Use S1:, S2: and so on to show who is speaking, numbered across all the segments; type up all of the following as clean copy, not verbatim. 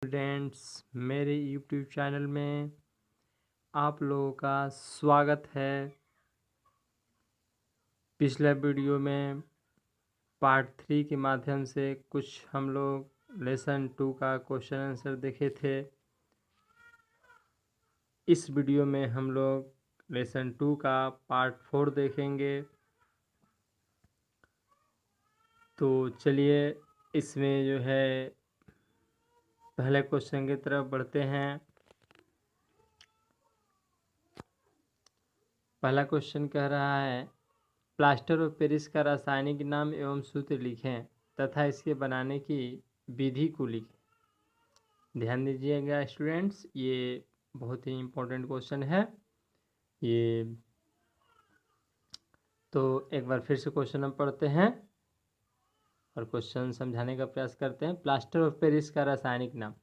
S1: Students, मेरे YouTube channel में आप लोगों का स्वागत है। पिछले वीडियो में पार्ट 3 के माध्यम से कुछ हम लोग लेसन 2 का क्वेश्चन आंसर देखे थे। इस वीडियो में हम लोग लेसन 2 का पार्ट 4 देखेंगे। तो चलिए इसमें जो है पहले क्वेश्चन की तरफ बढ़ते हैं। पहला क्वेश्चन कह रहा है, प्लास्टर ऑफ पेरिस का रासायनिक नाम एवं सूत्र लिखें तथा इसके बनाने की विधि को लिखें। ध्यान दीजिएगा स्टूडेंट्स, ये बहुत ही इम्पोर्टेंट क्वेश्चन है ये। तो एक बार फिर से क्वेश्चन हम पढ़ते हैं और क्वेश्चन समझाने का प्रयास करते हैं। प्लास्टर ऑफ पेरिस का रासायनिक नाम।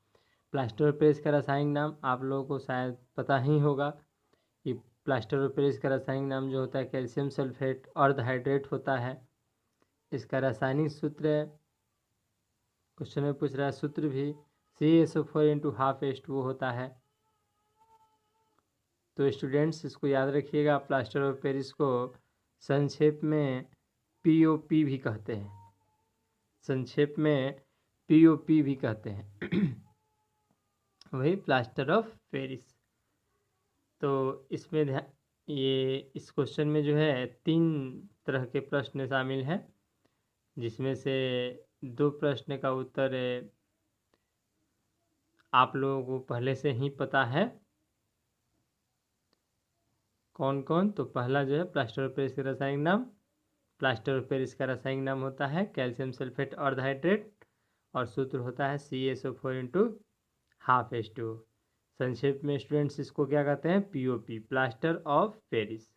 S1: प्लास्टर ऑफ पेरिस का रासायनिक नाम आप लोगों को शायद पता ही होगा कि प्लास्टर ऑफ पेरिस का रासायनिक नाम जो होता है कैल्शियम सल्फेट अर्धहाइड्रेट होता है। इसका रासायनिक सूत्र क्वेश्चन में पूछ रहा है, सूत्र भी CaSO4 इंटू हाफ H2O होता है। तो स्टूडेंट्स इसको याद रखिएगा, प्लास्टर ऑफ पेरिस को संक्षेप में POP भी कहते हैं। संक्षेप में POP भी कहते हैं वही प्लास्टर ऑफ पेरिस। तो इसमें ये इस क्वेश्चन में जो है 3 तरह के प्रश्न शामिल हैं, जिसमें से 2 प्रश्न का उत्तर आप लोगों को पहले से ही पता है। कौन कौन? तो पहला जो है प्लास्टर ऑफ पेरिस का रासायनिक नाम। प्लास्टर ऑफ पेरिस का रासायनिक नाम होता है कैल्शियम सल्फेट अर्धहाइड्रेट और सूत्र होता है CaSO4 इंटू हाफ H2O। संक्षेप में स्टूडेंट्स इसको क्या कहते हैं? POP, plaster of Paris.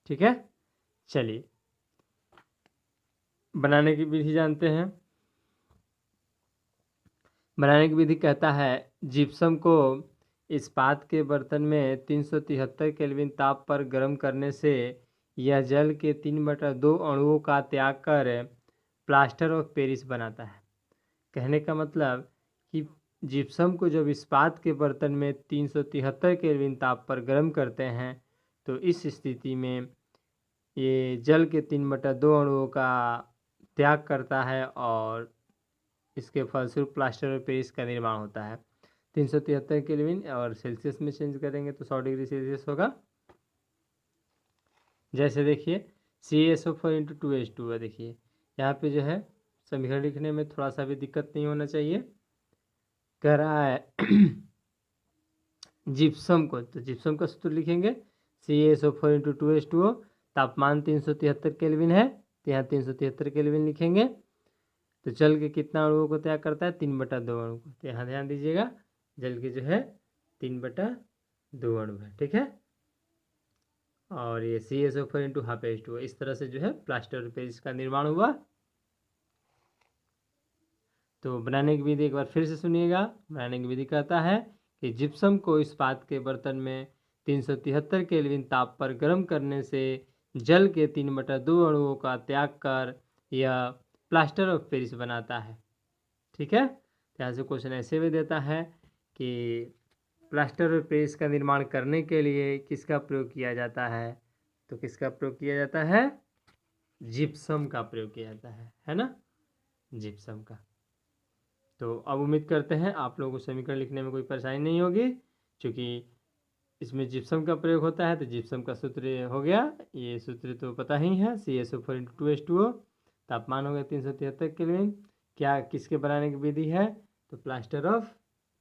S1: ठीक है, चलिए बनाने की विधि जानते हैं। बनाने की विधि कहता है, जिप्सम को इस्पात के बर्तन में 373 केल्विन ताप पर गर्म करने से यह जल के 3/2 अणुओं का त्याग कर प्लास्टर ऑफ पेरिस बनाता है। कहने का मतलब कि जिप्सम को जब इस्पात के बर्तन में 373 केल्विन ताप पर गर्म करते हैं तो इस स्थिति में ये जल के 3/2 अणुओं का त्याग करता है और इसके फलस्वरूप प्लास्टर ऑफ पेरिस का निर्माण होता है। 373 केल्विन और सेल्सियस में चेंज करेंगे तो 100 डिग्री सेल्सियस होगा। जैसे देखिए CaSO4 इंटू 2H2 है। देखिए यहाँ पे जो है समीकरण लिखने में थोड़ा सा भी दिक्कत नहीं होना चाहिए। कह रहा है जिप्सम को, तो जिप्सम का सूत्र लिखेंगे CaSO4 इंटू 2H2O। तापमान 373 केल्विन है तो यहाँ 373 केल्विन लिखेंगे। तो जल के कितना अणुओं को त्याग करता है? 3/2 अणु को। तो यहाँ ध्यान दीजिएगा, जल के जो है 3/2 अणु है। ठीक है, और ये CaSO4 इंटू हाफ H2O। इस तरह से जो है प्लास्टर ऑफ पेरिस का निर्माण हुआ। तो बनाने की विधि एक बार फिर से सुनिएगा। बनाने की विधि कहता है कि जिप्सम को इस्पात के बर्तन में 373 केल्विन ताप पर गर्म करने से जल के 3/2 अणुओं का त्याग कर यह प्लास्टर ऑफ पेरिस बनाता है। ठीक है, यहाँ से क्वेश्चन ऐसे भी देता है कि प्लास्टर ऑफ पेरिस का निर्माण करने के लिए किसका प्रयोग किया जाता है? तो किसका प्रयोग किया जाता है? जिप्सम का प्रयोग किया जाता है ना, जिप्सम का। तो अब उम्मीद करते हैं आप लोगों को समीकरण लिखने में कोई परेशानी नहीं होगी, क्योंकि इसमें जिप्सम का प्रयोग होता है। तो जिप्सम का सूत्र हो गया, ये सूत्र तो पता ही है, CaSO4 इंटू 2H2O। तापमान हो गया 373 केल्विन। क्या किसके बनाने की विधि है? तो प्लास्टर ऑफ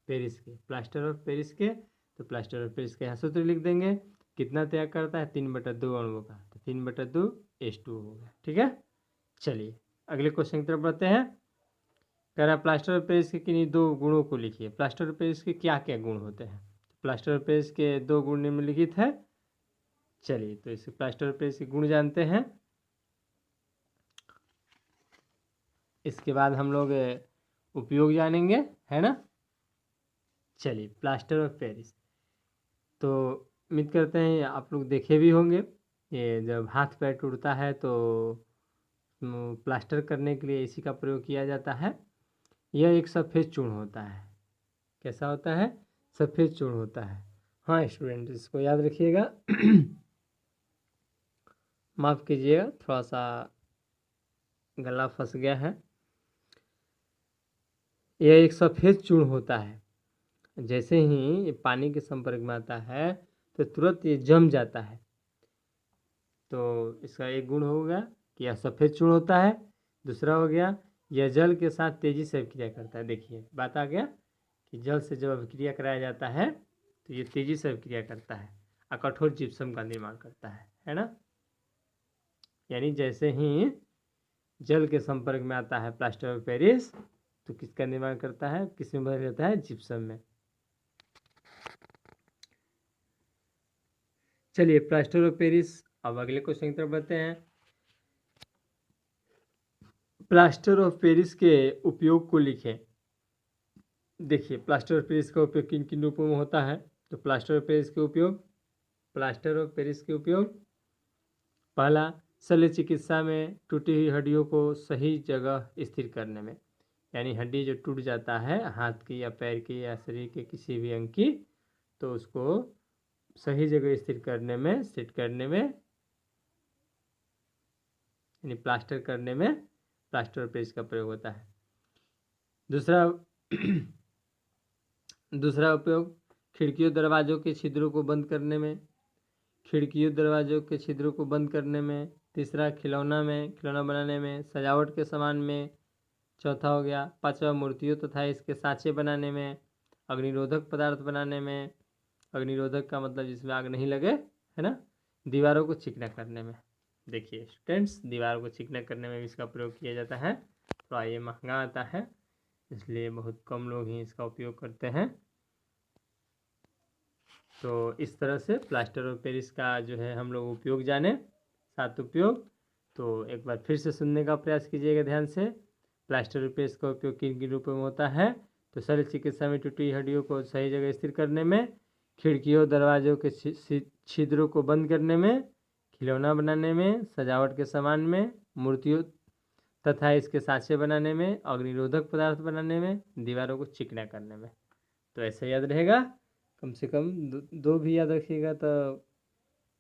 S1: पेरिस के। प्लास्टर ऑफ पेरिस के, तो प्लास्टर ऑफ पेरिस के यहाँ सूत्र लिख देंगे। कितना त्याग करता है? 3/2 अणुओं का, तो 3/2 H2O हो गया। ठीक है, चलिए अगले क्वेश्चन की तरफ बढ़ते हैं। कह रहा है प्लास्टर ऑफ पेरिस के किन्हीं 2 गुणों को लिखिए। प्लास्टर ऑफ पेरिस के क्या क्या गुण होते हैं? प्लास्टर ऑफ पेरिस के 2 गुण निम्नलिखित है। चलिए तो इस प्लास्टर ऑफ पेरिस के गुण जानते हैं, इसके बाद हम लोग उपयोग जानेंगे, है ना। चलिए प्लास्टर ऑफ पेरिस, तो उम्मीद करते हैं आप लोग देखे भी होंगे। ये जब हाथ पैर टूटता है तो प्लास्टर करने के लिए इसी का प्रयोग किया जाता है। यह एक सफ़ेद चूर्ण होता है। कैसा होता है? सफ़ेद चूर्ण होता है। हाँ स्टूडेंट, इसको याद रखिएगा। माफ़ कीजिएगा, थोड़ा सा गला फंस गया है। यह एक सफ़ेद चूर्ण होता है। जैसे ही ये पानी के संपर्क में आता है तो तुरंत ये जम जाता है। तो इसका एक गुण हो गया कि यह सफ़ेद चूर्ण होता है। दूसरा हो गया, यह जल के साथ तेज़ी से अभिक्रिया करता है। देखिए बात आ गया कि जल से जब अभिक्रिया कराया जाता है तो ये तेज़ी से अभिक्रिया करता है और कठोर जिप्सम का निर्माण करता है ना। यानी जैसे ही जल के संपर्क में आता है प्लास्टर ऑफ पेरिस तो किसका निर्माण करता है, किस में बदल जाता है? जिप्सम में। चलिए प्लास्टर ऑफ पेरिस, अब अगले क्वेश्चन की तरफ बढ़ते हैं। प्लास्टर ऑफ पेरिस के उपयोग को लिखें। देखिए प्लास्टर ऑफ पेरिस का उपयोग किन किन रूपों में होता है? तो प्लास्टर ऑफ पेरिस के उपयोग, प्लास्टर ऑफ पेरिस के उपयोग, पहला शल्य चिकित्सा में टूटी हुई हड्डियों को सही जगह स्थिर करने में। यानी हड्डी जो टूट जाता है हाथ की या पैर की या शरीर के किसी भी अंग की, तो उसको सही जगह स्थिर करने में, सेट करने में, यानी प्लास्टर करने में प्लास्टर ऑफ पेरिस का प्रयोग होता है। दूसरा उपयोग खिड़कियों दरवाज़ों के छिद्रों को बंद करने में, खिड़कियों दरवाज़ों के छिद्रों को बंद करने में। तीसरा खिलौना बनाने में, सजावट के सामान में। चौथा हो गया, पांचवा मूर्तियों तथा इसके सांचे बनाने में, अग्निरोधक पदार्थ बनाने में। अग्निरोधक का मतलब जिसमें आग नहीं लगे, है ना। दीवारों को चिकना करने में। देखिए स्टूडेंट्स, दीवारों को चिकना करने में भी इसका प्रयोग किया जाता है। थोड़ा ये महंगा आता है इसलिए बहुत कम लोग ही इसका उपयोग करते हैं। तो इस तरह से प्लास्टर ऑफ पेरिस का जो है हम लोग उपयोग जाने, 7 उपयोग। तो एक बार फिर से सुनने का प्रयास कीजिएगा ध्यान से। प्लास्टर ऑफ पेरिस का उपयोग किन किन रूपों में होता है? तो शल्य चिकित्सा में टूटी हड्डियों को सही जगह स्थिर करने में, खिड़कियों दरवाजों के छिद्रों को बंद करने में, खिलौना बनाने में, सजावट के सामान में, मूर्तियों तथा इसके सांचे बनाने में, अग्निरोधक पदार्थ बनाने में, दीवारों को चिकना करने में। तो ऐसे याद रहेगा, कम से कम दो भी याद रखिएगा तो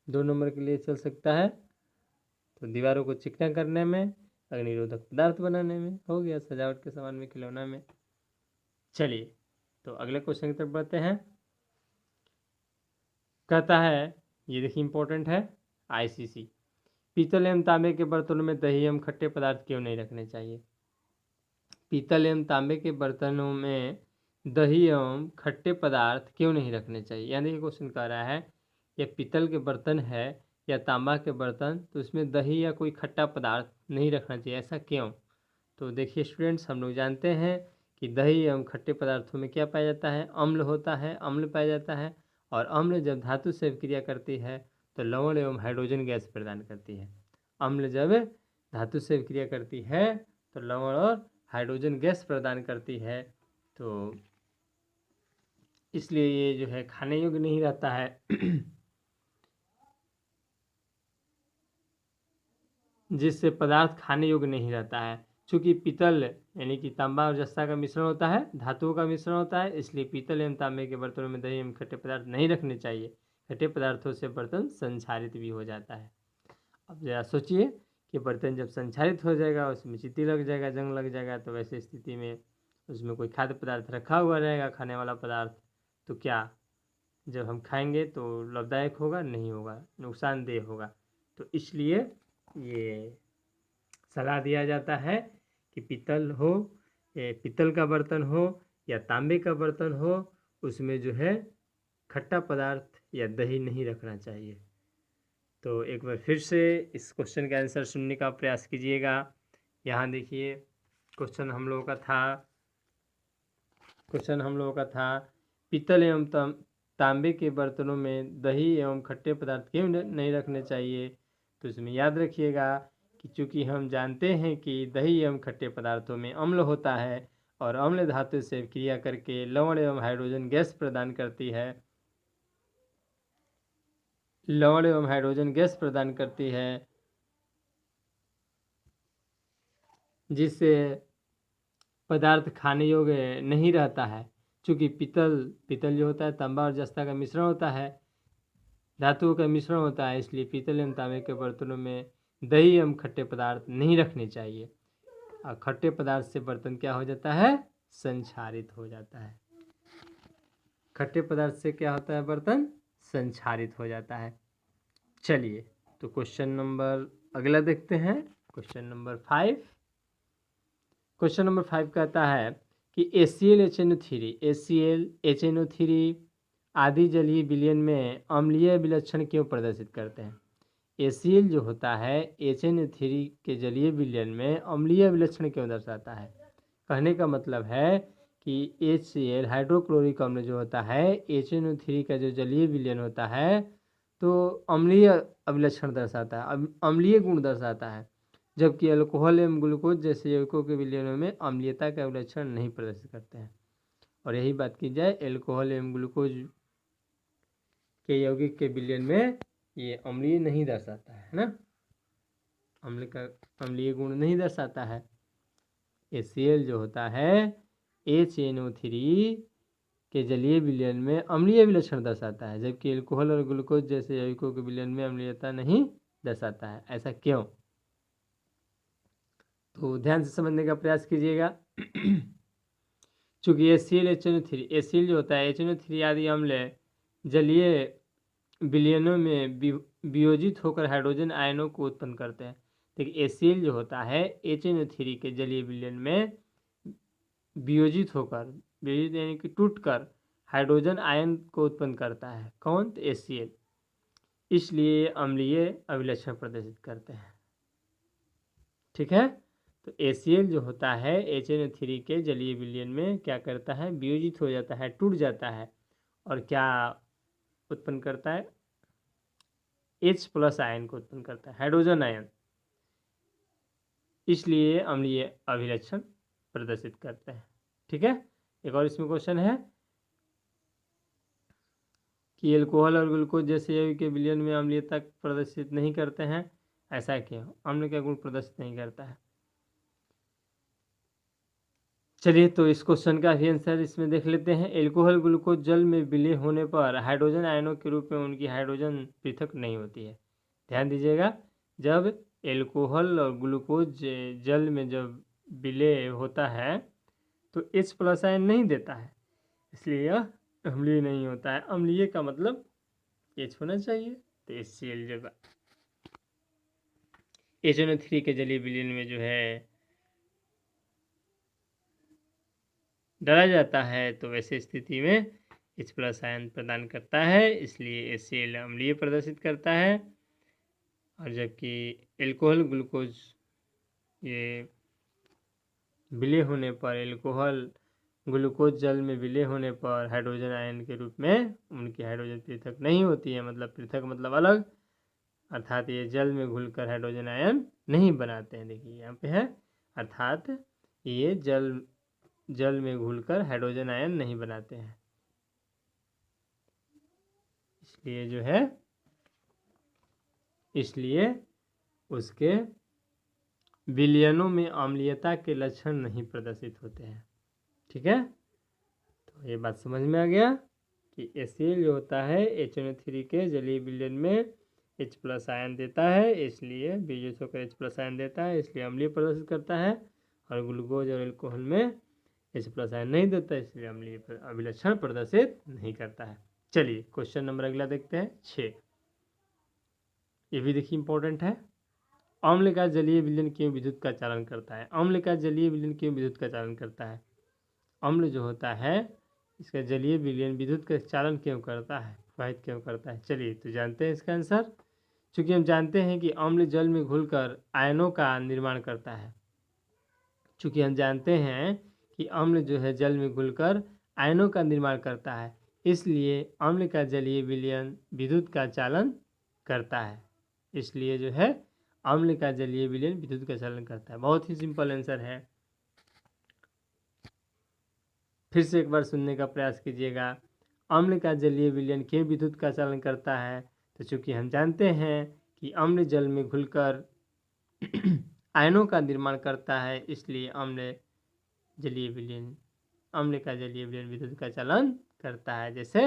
S1: 2 नंबर के लिए चल सकता है। तो दीवारों को चिकना करने में, अग्निरोधक पदार्थ बनाने में, हो गया सजावट के सामान में, खिलौना में। चलिए तो अगले क्वेश्चन की तरफ बढ़ते हैं। कहता है, ये देखिए इंपॉर्टेंट है, आईसीसी, पीतल एवं तांबे के बर्तनों में दही एवं खट्टे पदार्थ क्यों नहीं रखने चाहिए? पीतल एवं तांबे के बर्तनों में दही एवं खट्टे पदार्थ क्यों नहीं रखने चाहिए? यानी कि क्वेश्चन कह रहा है यह पीतल के बर्तन है या तांबा के बर्तन, तो इसमें दही या कोई खट्टा पदार्थ नहीं रखना चाहिए, ऐसा क्यों? तो देखिए स्टूडेंट्स, हम लोग जानते हैं कि दही एवं खट्टे पदार्थों में क्या पाया जाता है? अम्ल होता है, अम्ल पाया जाता है। और अम्ल जब धातु से क्रिया करती है तो लवण एवं हाइड्रोजन गैस प्रदान करती है। अम्ल जब धातु से क्रिया करती है तो लवण और हाइड्रोजन गैस प्रदान करती है। तो इसलिए ये जो है खाने योग्य नहीं रहता है। जिससे पदार्थ खाने योग्य नहीं रहता है। चूँकि पीतल यानी कि तांबा और जस्ता का मिश्रण होता है, धातुओं का मिश्रण होता है, इसलिए पीतल एवं तांबे के बर्तनों में दही एवं खट्टे पदार्थ नहीं रखने चाहिए। खट्टे पदार्थों से बर्तन संक्षारित भी हो जाता है। अब जरा सोचिए कि बर्तन जब संक्षारित हो जाएगा, उसमें चींटी लग जाएगा, जंग लग जाएगा, तो वैसे स्थिति में उसमें कोई खाद्य पदार्थ रखा हुआ रहेगा, खाने वाला पदार्थ, तो क्या जब हम खाएंगे तो लाभदायक होगा? नहीं होगा, नुकसानदेह होगा। तो इसलिए ये सलाह दिया जाता है कि पीतल का बर्तन हो या तांबे का बर्तन हो, उसमें जो है खट्टा पदार्थ या दही नहीं रखना चाहिए। तो एक बार फिर से इस क्वेश्चन का आंसर सुनने का प्रयास कीजिएगा। यहाँ देखिए क्वेश्चन हम लोगों का था पीतल एवं तांबे के बर्तनों में दही एवं खट्टे पदार्थ क्यों नहीं रखने चाहिए? तो इसमें याद रखिएगा कि चूँकि हम जानते हैं कि दही एवं खट्टे पदार्थों में अम्ल होता है और अम्ल धातु से क्रिया करके लवण एवं हाइड्रोजन गैस प्रदान करती है, लवण एवं हाइड्रोजन गैस प्रदान करती है, जिससे पदार्थ खाने योग्य नहीं रहता है। चूँकि पीतल जो होता है तांबा और जस्ता का मिश्रण होता है, धातुओं का मिश्रण होता है, इसलिए पीतल एवं तांबे के बर्तनों में दही एवं खट्टे पदार्थ नहीं रखने चाहिए। और खट्टे पदार्थ से बर्तन क्या हो जाता है? संक्षारित हो जाता है। खट्टे पदार्थ से क्या होता है? बर्तन संक्षारित हो जाता है। चलिए तो क्वेश्चन नंबर अगला देखते हैं, क्वेश्चन नंबर 5। क्वेश्चन नंबर 5 कहता है कि HCl आदि जलीय विलयन में अम्लीय विलक्षण क्यों प्रदर्शित करते हैं? HCl जो होता है HNO3 के जलीय विलयन में अम्लीय विलक्षण क्यों दर्शाता है? कहने का मतलब है कि HCl हाइड्रोक्लोरिक अम्ल जो होता है HNO3 का जो जलीय विलयन होता है तो अम्लीय अभिलक्षण दर्शाता है, अम्लीय गुण दर्शाता है, जबकि अल्कोहल एवं ग्लूकोज जैसे यौगिकों के विलयनों में अम्लीयता का अभिलक्षण नहीं प्रदर्शित करते हैं। और यही बात की जाए अल्कोहल एवं ग्लूकोज के यौगिक के विलयन में ये अम्लीय नहीं दर्शाता है ना, अम्लीय गुण नहीं दर्शाता है। HCl जो होता है HNO3 के जलीय विलयन में अम्लीय विलक्षण दर्शाता है, जबकि अल्कोहल और ग्लूकोज जैसे यौगिकों के विलयन में अम्लीयता नहीं दर्शाता है। ऐसा क्यों? तो ध्यान से समझने का प्रयास कीजिएगा। चूंकि HCl जो होता है HNO3 आदि अम्ल जलीय विलयनों में वियोजित होकर हाइड्रोजन आयनों को उत्पन्न करते हैं। देखिए HCl जो होता है HNO3 के जलीय विलयन में वियोजित यानी कि टूटकर हाइड्रोजन आयन को उत्पन्न करता है। कौन? तो HCl। इसलिए अम्लीय अभिलक्षण प्रदर्शित करते हैं। ठीक है, तो HCl जो होता है HNO3 के जलीय विलयन में क्या करता है? वियोजित हो जाता है, टूट जाता है, और क्या उत्पन्न करता है? H+ आयन को उत्पन्न करता है, हाइड्रोजन आयन। इसलिए अम्लीय अभिलक्षण प्रदर्शित करते हैं। ठीक है, एक और इसमें क्वेश्चन है कि अल्कोहल और ग्लूकोज जैसे यौगिक के विलयन में अम्लीयता प्रदर्शित नहीं करते हैं, ऐसा क्यों? अम्ल का गुण प्रदर्शित नहीं करता है। चलिए तो इस क्वेश्चन का भी आंसर इसमें देख लेते हैं। अल्कोहल ग्लूकोज जल में विलय होने पर हाइड्रोजन आयनों के रूप में उनकी हाइड्रोजन पृथक नहीं होती है। ध्यान दीजिएगा, जब अल्कोहल और ग्लूकोज जल में जब विलय होता है तो H+ आयन नहीं देता है, इसलिए यह अम्लीय नहीं होता है। अम्लीय का मतलब H होना चाहिए, तो HCl जब HNO3 के जलीय विलयन में जो है डाला जाता है तो वैसे स्थिति में H+ आयन प्रदान करता है, इसलिए HCl अम्लीय प्रदर्शित करता है। और जबकि अल्कोहल ग्लूकोज ये विलय होने पर, अल्कोहल ग्लूकोज जल में विलय होने पर हाइड्रोजन आयन के रूप में उनकी हाइड्रोजन पृथक नहीं होती है। मतलब पृथक मतलब अलग, अर्थात ये जल में घुलकर हाइड्रोजन आयन नहीं बनाते हैं। देखिए यहाँ पे है, अर्थात ये जल में घुलकर हाइड्रोजन आयन नहीं बनाते हैं, इसलिए उसके विलयनों में अम्लीयता के लक्षण नहीं प्रदर्शित होते हैं। ठीक है, तो ये बात समझ में आ गया कि HCl जो होता है HNO3 के जलीय विलयन में H+ आयन देता है, इसलिए वियोजित होकर H+ आयन देता है, इसलिए अम्लीय प्रदर्शित करता है। और ग्लूकोज और अल्कोहल में H+ आयन नहीं देता, इसलिए अम्लीय अभिलक्षण प्रदर्शित नहीं करता है। चलिए क्वेश्चन नंबर अगला देखते हैं, 6। ये भी देखिए इंपॉर्टेंट है। अम्ल का जलीय विलयन क्यों विद्युत का चालन करता है? अम्ल का जलीय विलयन क्यों विद्युत का चालन करता है? अम्ल जो होता है इसका जलीय विलयन विद्युत का चालन क्यों करता है, प्रभावित क्यों करता है? चलिए तो जानते हैं इसका आंसर। चूँकि हम जानते हैं कि अम्ल जल में घुलकर आयनों का निर्माण करता है, चूँकि हम जानते हैं कि अम्ल जो है जल में घुलकर आयनों का निर्माण करता है, इसलिए अम्ल का जलीय विलयन विद्युत का चालन करता है। इसलिए जो है अम्ल का जलीय विलयन विद्युत का चालन करता है। बहुत ही सिंपल आंसर है। फिर से एक बार सुनने का प्रयास कीजिएगा। अम्ल का जलीय विलयन क्यों विद्युत का चालन करता है? तो चूंकि हम जानते हैं कि अम्ल जल में घुलकर आयनों का निर्माण करता है, इसलिए अम्ल जलीय विलयन अम्ल का जलीय विलयन विद्युत का चालन करता है। जैसे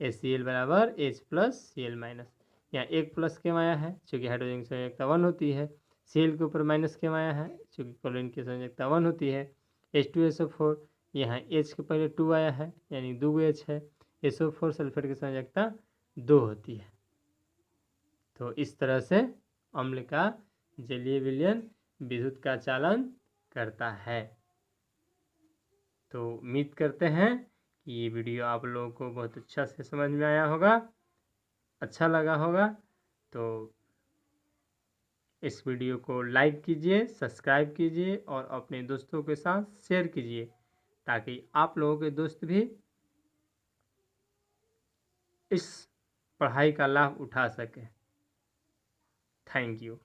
S1: HCl बराबर H+Cl-, यहाँ एक प्लस क्यों आया है, चूँकि हाइड्रोजन की संयोजकता 1 होती है। Cl के ऊपर माइनस क्यों आया है, चूँकि क्लोरीन की संयोजकता 1 होती है। H2SO4, यहाँ H के पहले 2 आया है, यानी 2 H है। SO4 सल्फेट की संयोजकता 2 होती है। तो इस तरह से अम्ल का जलीय विलयन विद्युत का चालन करता है। तो उम्मीद करते हैं कि ये वीडियो आप लोगों को बहुत अच्छा से समझ में आया होगा, अच्छा लगा होगा। तो इस वीडियो को लाइक कीजिए, सब्सक्राइब कीजिए और अपने दोस्तों के साथ शेयर कीजिए, ताकि आप लोगों के दोस्त भी इस पढ़ाई का लाभ उठा सकें। Thank you.